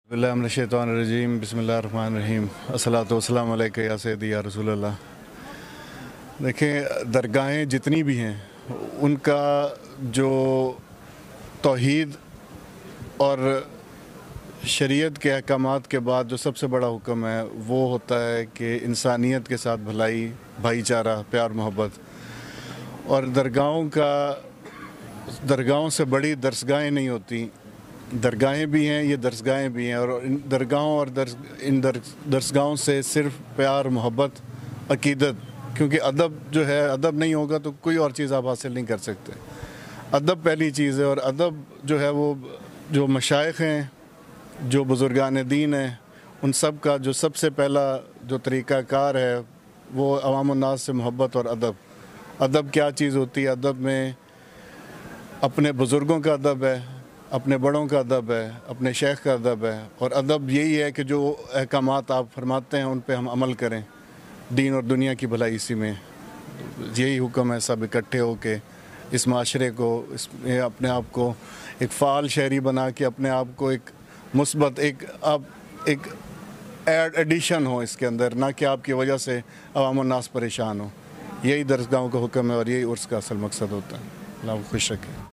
बिस्मिल्लाहिर्रहमानिर्रहीम बिस्मिल्लाहिर्रहमानिर्रहीम अस्सलातु वस्सलामु अलैका या सय्यदी या रसूल अल्लाह। देखें, दरगाहें जितनी भी हैं उनका जो तौहीद और शरीयत के अहकामात के बाद जो सबसे बड़ा हुक्म है वो होता है कि इंसानियत के साथ भलाई, भाईचारा, प्यार मोहब्बत। और दरगाहों से बड़ी दरसगाहें नहीं होती। दरगाहें भी हैं, ये दरसगाहें भी हैं, और इन दरगाहों और इन दरसगाहों से सिर्फ प्यार, मोहब्बत, अकीदत, क्योंकि अदब जो है, अदब नहीं होगा तो कोई और चीज़ आप हासिल नहीं कर सकते। अदब पहली चीज़ है, और अदब जो है वो जो मशाइख हैं, जो बुज़ुर्गान दीन हैं, उन सब का जो सबसे पहला जो तरीक़ाकार है वो अवाम उन्नास से मोहब्बत और अदब। अदब क्या चीज़ होती है? अदब में अपने बुज़ुर्गों का अदब है, अपने बड़ों का अदब है, अपने शेख का अदब है। और अदब यही है कि जो अहकामात आप फरमाते हैं उन पे हम अमल करें। दीन और दुनिया की भलाई इसी में, यही हुक्म है। सब इकट्ठे हो के इस माशरे को, इसमें अपने आप को एक फ़ाल शहरी बना के अपने आप को एक मुस्बत एक एडिशन हो इसके अंदर, ना कि आपकी वजह से अवाम उन्नास परेशान हो। यही दरसगाहों का हुक्म है और यही उर्स का असल मकसद होता है। अल्लाह खुश रखे।